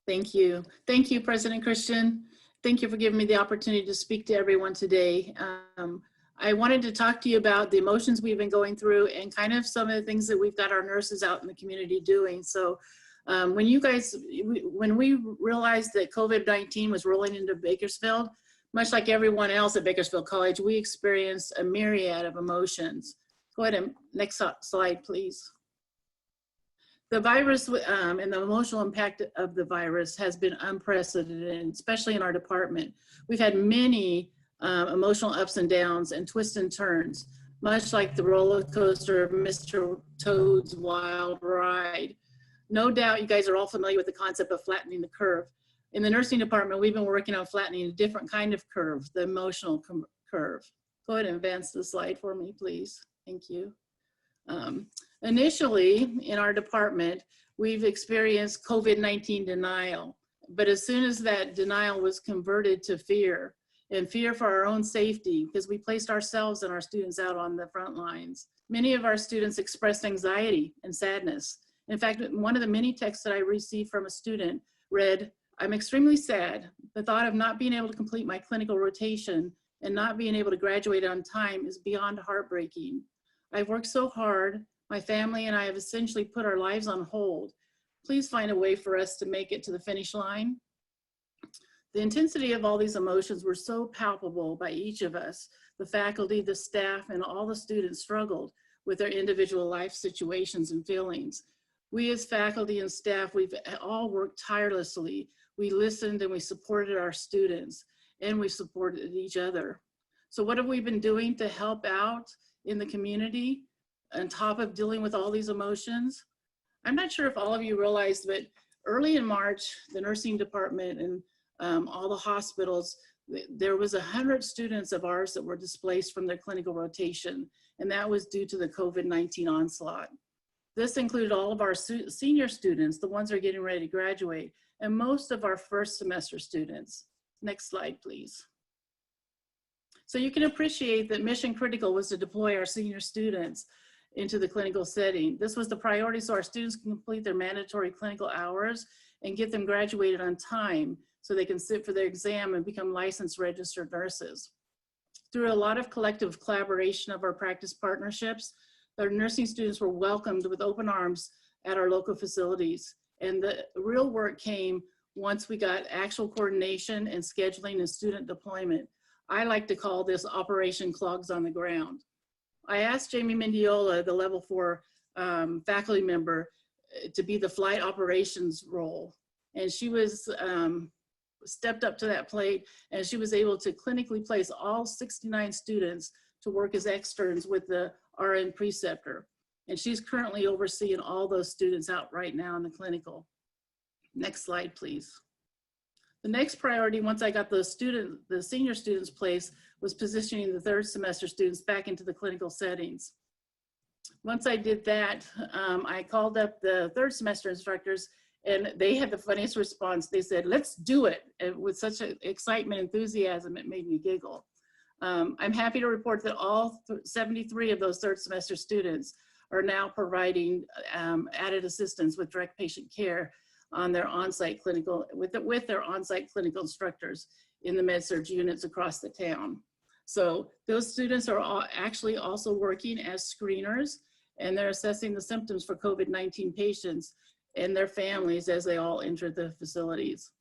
Thank you. Thank you, President Christian. Thank you for giving me the opportunity to speak to everyone today. I wanted to talk to you about the emotions we've been going through and kind of some of the things that we've got our nurses out in the community doing. So when we realized that COVID-19 was rolling into Bakersfield, much like everyone else at Bakersfield College, we experienced a myriad of emotions. Go ahead and next slide, please. The virus and the emotional impact of the virus has been unprecedented, especially in our department. We've had many emotional ups and downs and twists and turns, much like the roller coaster of Mr. Toad's Wild Ride. No doubt you guys are all familiar with the concept of flattening the curve. In the nursing department, we've been working on flattening a different kind of curve, the emotional curve. Go ahead and advance the slide for me, please. Thank you. Initially, in our department, we've experienced COVID-19 denial, but as soon as that denial was converted to fear, and fear for our own safety, because we placed ourselves and our students out on the front lines. Many of our students expressed anxiety and sadness. In fact, one of the many texts that I received from a student read, "I'm extremely sad. The thought of not being able to complete my clinical rotation and not being able to graduate on time is beyond heartbreaking. I've worked so hard. My family and I have essentially put our lives on hold. Please find a way for us to make it to the finish line." The intensity of all these emotions were so palpable by each of us. The faculty, the staff, and all the students struggled with their individual life situations and feelings. We as faculty and staff, we've all worked tirelessly. We listened and we supported our students, and we supported each other. So what have we been doing to help out in the community on top of dealing with all these emotions? I'm not sure if all of you realize, but early in March, the nursing department and all the hospitals, there was 100 students of ours that were displaced from their clinical rotation, and that was due to the COVID-19 onslaught. This included all of our senior students, the ones that are getting ready to graduate, and most of our first semester students. Next slide, please. So you can appreciate that mission critical was to deploy our senior students into the clinical setting. This was the priority so our students can complete their mandatory clinical hours and get them graduated on time so they can sit for their exam and become licensed registered nurses. Through a lot of collective collaboration of our practice partnerships, our nursing students were welcomed with open arms at our local facilities. And the real work came once we got actual coordination and scheduling and student deployment. I like to call this Operation Clogs on the Ground. I asked Jamie Mendiola, the level 4 faculty member, to be the flight operations role. And she was stepped up to that plate, and she was able to clinically place all 69 students to work as externs with the RN preceptor. And she's currently overseeing all those students out right now in the clinical. Next slide, please. The next priority, once I got the senior students placed, was positioning the third semester students back into the clinical settings. Once I did that, I called up the third semester instructors, and they had the funniest response. They said, "Let's do it." And with such excitement, enthusiasm, it made me giggle. I'm happy to report that all 73 of those third semester students are now providing added assistance with direct patient care on their on-site clinical, with their on-site clinical instructors in the med-surg units across the town. So those students are actually also working as screeners, and they're assessing the symptoms for COVID-19 patients and their families as they all enter the facilities.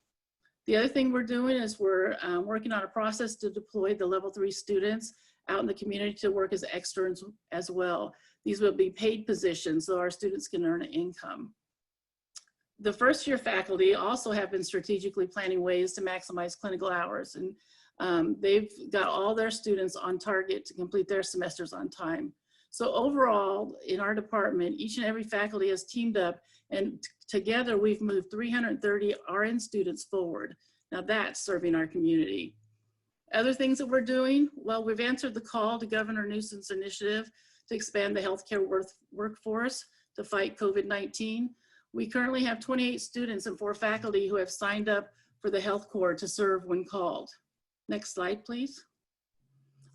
The other thing we're doing is we're working on a process to deploy the level 3 students out in the community to work as externs as well. These will be paid positions so our students can earn an income. The first year faculty also have been strategically planning ways to maximize clinical hours, and they've got all their students on target to complete their semesters on time. So overall, in our department, each and every faculty has teamed up, and together we've moved 330 RN students forward. Now that's serving our community. Other things that we're doing, well, we've answered the call to Governor Newsom's initiative to expand the healthcare workforce to fight COVID-19. We currently have 28 students and 4 faculty who have signed up for the Health Corps to serve when called. Next slide, please.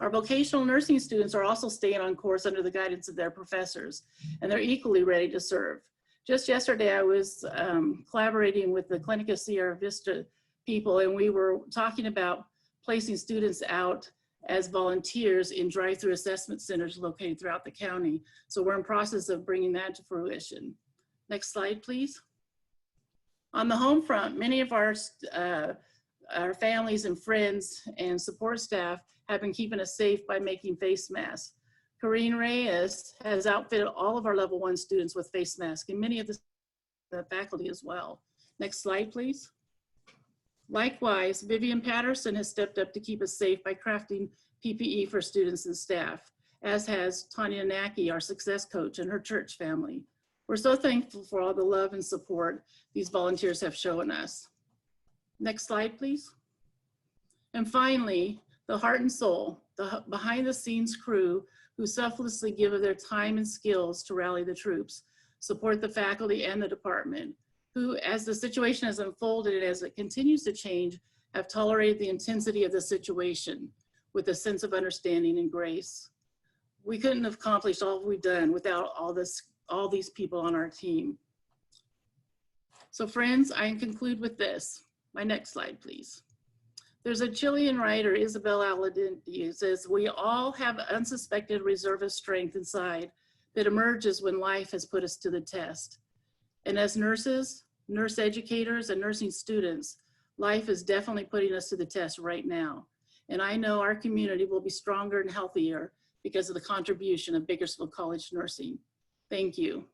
Our vocational nursing students are also staying on course under the guidance of their professors, and they're equally ready to serve. Just yesterday, I was collaborating with the Clinica Sierra Vista people, and we were talking about placing students out as volunteers in drive-through assessment centers located throughout the county. So we're in process of bringing that to fruition. Next slide, please. On the home front, many of our families and friends and support staff have been keeping us safe by making face masks. Corrine Reyes has outfitted all of our level 1 students with face masks, and many of the faculty as well. Next slide, please. Likewise, Vivian Patterson has stepped up to keep us safe by crafting PPE for students and staff, as has Tanya Naki, our success coach, and her church family. We're so thankful for all the love and support these volunteers have shown us. Next slide, please. And finally, the heart and soul, the behind the scenes crew who selflessly give of their time and skills to rally the troops, support the faculty and the department, who, as the situation has unfolded and as it continues to change, have tolerated the intensity of the situation with a sense of understanding and grace. We couldn't have accomplished all we've done without all these people on our team. So friends, I conclude with this. My next slide, please. There's a Chilean writer, Isabel Allende, who says, we all have unsuspected reservist strength inside that emerges when life has put us to the test. And as nurses, nurse educators, and nursing students, life is definitely putting us to the test right now. And I know our community will be stronger and healthier because of the contribution of Bakersfield College Nursing. Thank you.